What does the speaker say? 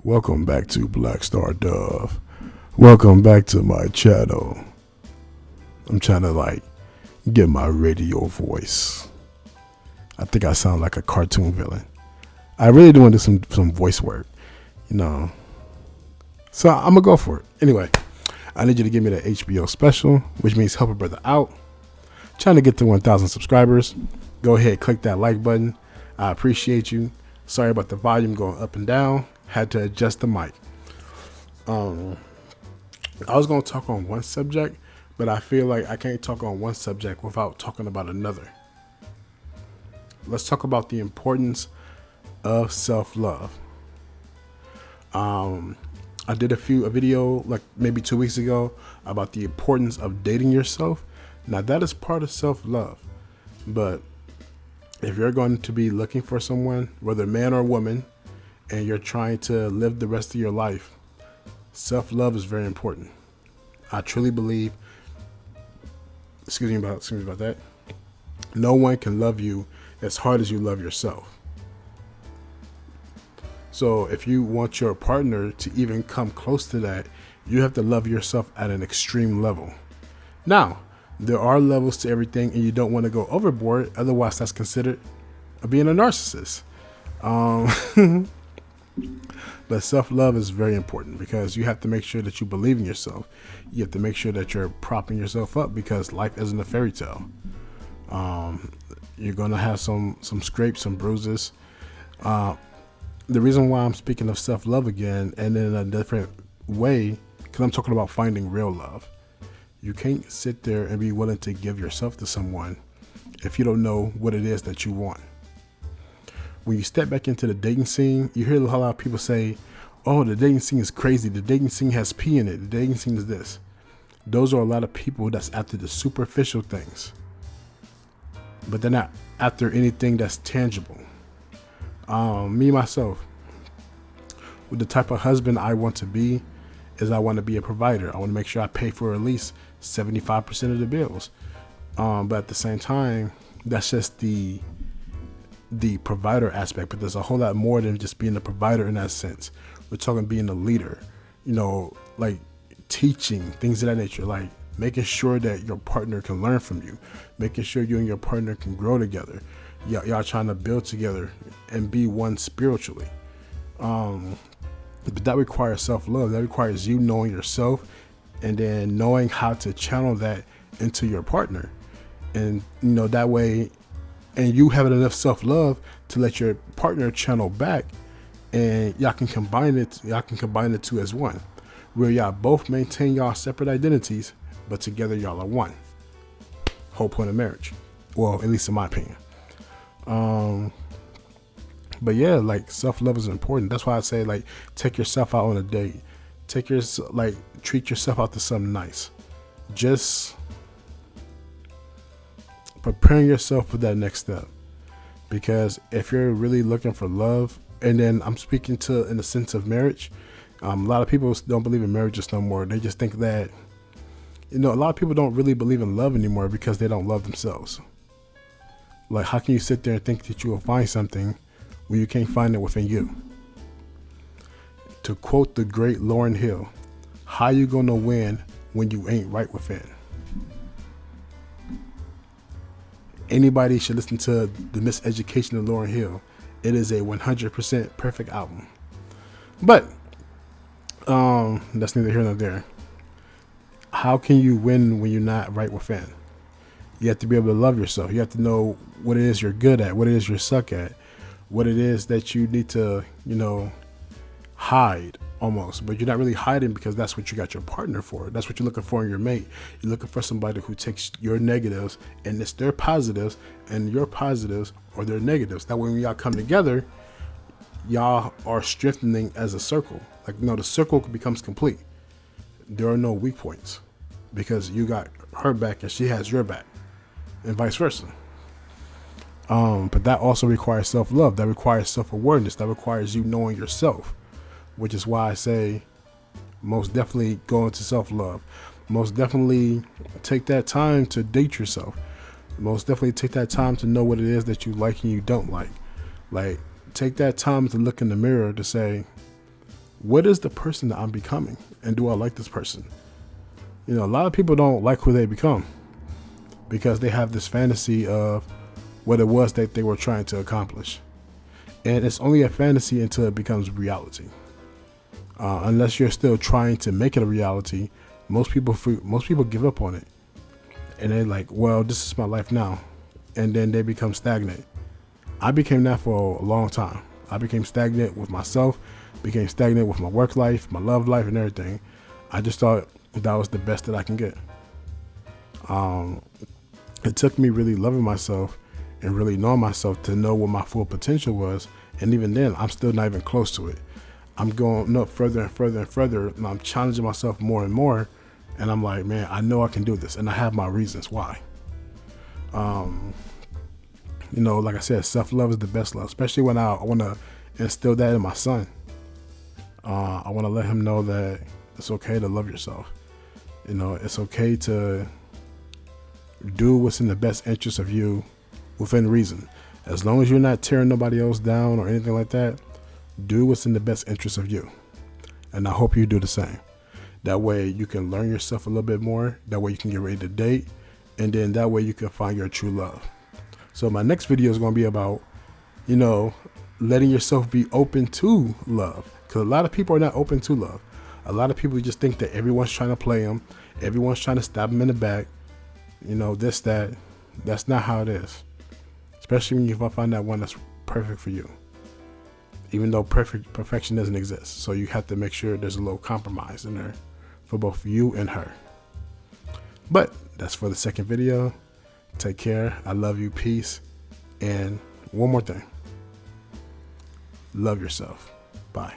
Welcome back to Black Star Dove. Welcome back to my channel. I'm trying to get my radio voice. I think I sound like a cartoon villain. I really do want to do some voice work, So I'm gonna go for it. Anyway, I need you to give me the HBO special, which means help a brother out. Trying to get to 1,000 subscribers. Go ahead, click that like button. I appreciate you. Sorry about the volume going up and down. Had to adjust the mic. I was going to talk on one subject, but I feel like I can't talk on one subject without talking about another. Let's talk about the importance of self-love. I did a video like maybe 2 weeks ago about the importance of dating yourself. Now that is part of self-love, but if you're going to be looking for someone, whether man or woman, and you're trying to live the rest of your life, self-love is very important. I truly believe, excuse me about that, no one can love you as hard as you love yourself. So if you want your partner to even come close to that, you have to love yourself at an extreme level. Now, there are levels to everything, and you don't want to go overboard. Otherwise, that's considered being a narcissist. But self-love is very important because you have to make sure that you believe in yourself. You have to make sure that you're propping yourself up because life isn't a fairy tale. You're going to have some scrapes, some bruises. The reason why I'm speaking of self-love again and in a different way, because I'm talking about finding real love. You can't sit there and be willing to give yourself to someone if you don't know what it is that you want. When you step back into the dating scene, you hear a lot of people say, oh, the dating scene is crazy. The dating scene has pee in it. The dating scene is this. Those are a lot of people that's after the superficial things, but they're not after anything that's tangible. Me, myself, with the type of husband I want to be, is I want to be a provider. I want to make sure I pay for at least 75% of the bills. But at the same time, that's just the provider aspect. But there's a whole lot more than just being a provider in that sense. We're talking being a leader, like teaching, things of that nature, like making sure that your partner can learn from you, making sure you and your partner can grow together. Y'all trying to build together and be one spiritually. But that requires self-love. That requires you knowing yourself and then knowing how to channel that into your partner. And, that way, and you having enough self-love to let your partner channel back, and y'all can combine it. Y'all can combine the two as one, where y'all both maintain y'all separate identities, but together y'all are one. Whole point of marriage. Well, at least in my opinion. But yeah, self-love is important. That's why I say take yourself out on a date. Treat yourself out to something nice. Just preparing yourself for that next step. Because if you're really looking for love, and then I'm speaking to in the sense of marriage, a lot of people don't believe in marriages no more. They just think that, a lot of people don't really believe in love anymore because they don't love themselves. How can you sit there and think that you will find something when you can't find it within you? To quote the great Lauryn Hill, how you gonna win when you ain't right within? Anybody should listen to The Miseducation of Lauryn Hill. It is a 100% perfect album. But that's neither here nor there. How can you win when you're not right within? You have to be able to love yourself. You have to know what it is you're good at, what it is you suck at, what it is that you need to, hide almost. But you're not really hiding because that's what you got your partner for. That's what you're looking for in your mate. You're looking for somebody who takes your negatives and it's their positives and your positives or their negatives. That way when y'all come together, y'all are strengthening as a circle. The circle becomes complete. There are no weak points because you got her back and she has your back, and vice versa. But that also requires self-love. That requires self-awareness. That requires you knowing yourself, which is why I say most definitely go into self-love. Most definitely take that time to date yourself. Most definitely take that time to know what it is that you like and you don't like. Take that time to look in the mirror to say, what is the person that I'm becoming? And do I like this person? You know, a lot of people don't like who they become because they have this fantasy of what it was that they were trying to accomplish. And it's only a fantasy until it becomes reality. Unless you're still trying to make it a reality, most people give up on it. And they're like, well, this is my life now. And then they become stagnant. I became that for a long time. I became stagnant with myself, became stagnant with my work life, my love life, and everything. I just thought that was the best that I can get. It took me really loving myself and really knowing myself to know what my full potential was. And even then, I'm still not even close to it. I'm going up further and further and further, and I'm challenging myself more and more. And I'm like, man, I know I can do this, and I have my reasons why. You know, like I said, self-love is the best love, especially when I want to instill that in my son. I want to let him know that it's okay to love yourself. You know, it's okay to do what's in the best interest of you within reason. As long as you're not tearing nobody else down or anything like that, do what's in the best interest of you. And I hope you do the same. That way you can learn yourself a little bit more. That way you can get ready to date. And then that way you can find your true love. So my next video is going to be about, you know, letting yourself be open to love. Because a lot of people are not open to love. A lot of people just think that everyone's trying to play them. Everyone's trying to stab them in the back. You know, this, that. That's not how it is. Especially when you find that one that's perfect for you. Even though perfection doesn't exist. So you have to make sure there's a little compromise in there for both you and her. But that's for the second video. Take care. I love you. Peace. And one more thing. Love yourself. Bye.